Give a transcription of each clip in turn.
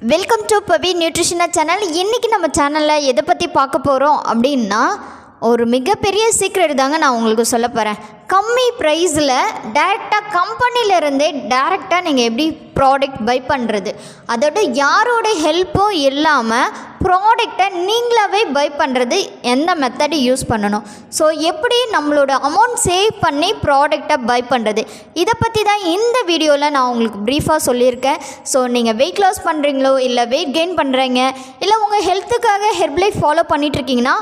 Welcome to Pavi நியூட்ரிஷனா channel. இன்றைக்கி நம்ம சேனலில் எதை பற்றி பார்க்க போகிறோம் அப்படின்னா, ஒரு மிகப்பெரிய சீக்ரெட் தாங்க நான் உங்களுக்கு சொல்ல போகிறேன். கம்மி ப்ரைஸில் டேரெக்டாக கம்பெனிலேருந்தே டேரெக்டாக நீங்கள் எப்படி ப்ராடக்ட் பை பண்ணுறது, அதோட யாரோட ஹெல்ப்பும் இல்லாமல் ப்ராடக்டை நீங்களாகவே பை பண்ணுறது, எந்த மெத்தடு யூஸ் பண்ணணும், ஸோ எப்படி நம்மளோட அமௌண்ட் சேவ் பண்ணி ப்ராடக்டை பை பண்ணுறது, இதை பற்றி தான் இந்த வீடியோவில் நான் உங்களுக்கு ப்ரீஃபாக சொல்லியிருக்கேன். ஸோ நீங்கள் வெயிட் லாஸ் பண்ணுறீங்களோ இல்லை வெயிட் கெயின் பண்ணுறீங்க, இல்லை உங்கள் ஹெல்த்துக்காக ஹெர்பலைஃப் ஃபாலோ பண்ணிகிட்ருக்கீங்கன்னா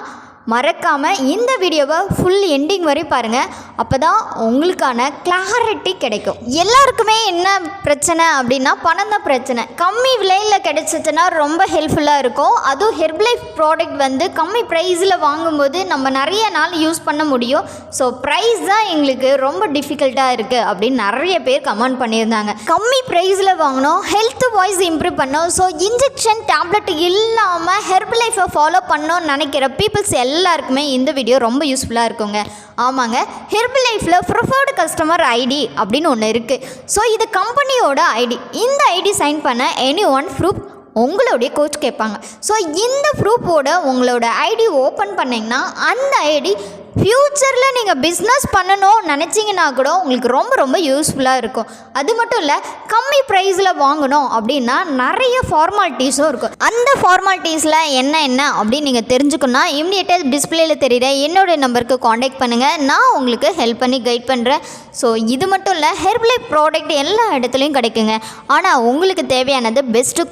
மறக்காமல் இந்த வீடியோவை ஃபுல் எண்டிங் வரை பாருங்கள். அப்போ தான் உங்களுக்கான கிளாரிட்டி கிடைக்கும். எல்லாருக்குமே என்ன பிரச்சனை அப்படின்னா, பணம் தான் பிரச்சனை. கம்மி விலையில் கிடைச்சிச்சுன்னா ரொம்ப ஹெல்ப்ஃபுல்லாக இருக்கும். அதுவும் ஹெர்பலைஃப் ப்ராடக்ட் வந்து கம்மி ப்ரைஸில் வாங்கும்போது நம்ம நிறைய நாள் யூஸ் பண்ண முடியும். ஸோ ப்ரைஸ் தான் எங்களுக்கு ரொம்ப டிஃபிகல்ட்டாக இருக்குது அப்படின்னு நிறைய பேர் கமெண்ட் பண்ணியிருந்தாங்க. கம்மி ப்ரைஸில் வாங்கணும், ஹெல்த் வாய்ஸ் இம்ப்ரூவ் பண்ணணும், ஸோ இன்ஜெக்ஷன் டேப்லெட் இல்லாமல் ஹெர்பலைஃபை ஃபாலோ பண்ணணும்னு நினைக்கிற பீப்புள்ஸ் எல்லாருக்குமே இந்த வீடியோ ரொம்ப யூஸ்ஃபுல்லாக இருக்குங்க. ஆமாங்க, ஹெர்பலைஃப்பில் ப்ரிஃபர்டு கஸ்டமர் ஐடி அப்படின்னு ஒன்று இருக்குது. ஸோ இது கம்பெனியோட ஐடி. இந்த ஐடி சைன் பண்ண எனி ஒன் ப்ரூஃப் உங்களுடைய கோச் கேட்பாங்க. ஸோ இந்த ப்ரூஃபோட உங்களோட ஐடி ஓப்பன் பண்ணிங்கன்னா அந்த ஐடி ஃப்யூச்சரில் நீங்கள் பிஸ்னஸ் பண்ணணும்னு நினச்சிங்கன்னா கூட உங்களுக்கு ரொம்ப ரொம்ப யூஸ்ஃபுல்லாக இருக்கும். அது மட்டும் இல்லை, கம்மி ப்ரைஸில் வாங்கணும் அப்படின்னா நிறைய ஃபார்மாலிட்டிஸும் இருக்கும். அந்த ஃபார்மாலிட்டிஸில் என்ன அப்படின்னு நீங்கள் தெரிஞ்சுக்கணுன்னா இம்மிடியேட்டாக டிஸ்பிளேயில் தெரியுற என்னோடய நம்பருக்கு காண்டாக்ட் பண்ணுங்கள். நான் உங்களுக்கு ஹெல்ப் பண்ணி கைட் பண்ணுறேன். ஸோ இது மட்டும் இல்லை, ஹெர்பலைஃப் ப்ராடக்ட் எல்லா இடத்துலையும் கிடைக்குங்க. ஆனால் உங்களுக்கு தேவையானது பெஸ்ட்டு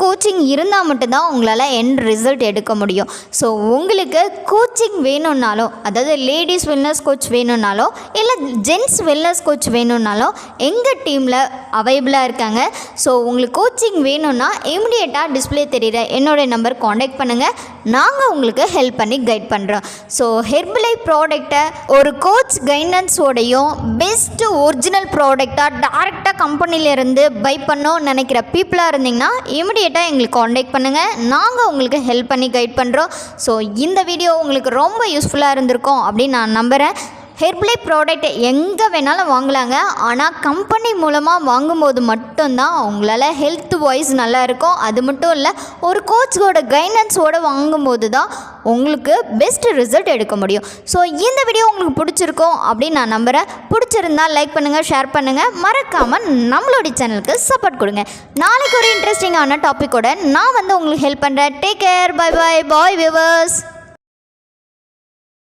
கோச்சிங் இருந்தால் மட்டும்தான் உங்களால் எண்ட் ரிசல்ட் எடுக்க முடியும். ஸோ உங்களுக்கு கோச்சிங் வேணும்னாலும், அதாவது லேடிஸ் வெல்னஸ் கோச் வேணும்னாலும் இல்லை ஜென்ட்ஸ் வெல்னஸ் கோச் வேணும்னாலும் எங்கள் டீமில் அவைலபிளாக இருக்காங்க. ஸோ உங்களுக்கு கோச்சிங் வேணும்னா இமிடியேட்டாக டிஸ்பிளே தெரியுற என்னோடய நம்பர் காண்டாக்ட் பண்ணுங்கள். நாங்கள் உங்களுக்கு ஹெல்ப் பண்ணி கைட் பண்ணுறோம். ஸோ ஹெர்பலைஃப் ப்ராடக்டை ஒரு கோச் கைடன்ஸோடையும் பெஸ்ட்டு ஒரிஜினல் ப்ராடக்டாக டேரெக்டாக கம்பெனிலேருந்து பை பண்ணோன்னு நினைக்கிற பீப்புளாக இருந்தீங்கன்னா இமிடியேட்டாக எங்களுக்கு காண்டாக்ட் பண்ணுங்கள். நாங்கள் உங்களுக்கு ஹெல்ப் பண்ணி கைட் பண்ணுறோம். ஸோ இந்த வீடியோ உங்களுக்கு ரொம்ப யூஸ்ஃபுல்லாக இருந்திருக்கும் அப்படின்னு நான் நம்புகிறேன். ஹெர்பலைஃப் ப்ராடக்ட் எங்கே வேணாலும் வாங்கலாங்க. ஆனால் கம்பெனி மூலமாக வாங்கும்போது மட்டும்தான் உங்களால் ஹெல்த் வாய்ஸ் நல்லா இருக்கும். அது மட்டும் இல்லை, ஒரு கோச்சோட கைடன்ஸோடு வாங்கும்போது தான் உங்களுக்கு பெஸ்ட் ரிசல்ட் எடுக்க முடியும். ஸோ இந்த வீடியோ உங்களுக்கு பிடிச்சிருக்கும் அப்படின்னு நான் நம்புகிறேன். பிடிச்சிருந்தால் லைக் பண்ணுங்கள், ஷேர் பண்ணுங்கள், மறக்காமல் நம்மளுடைய சேனலுக்கு சப்போர்ட் கொடுங்க. நாளைக்கு ஒரு இன்ட்ரெஸ்டிங்கான டாப்பிக்கோட நான் வந்து உங்களுக்கு ஹெல்ப் பண்ணுறேன். Take care, bye viewers.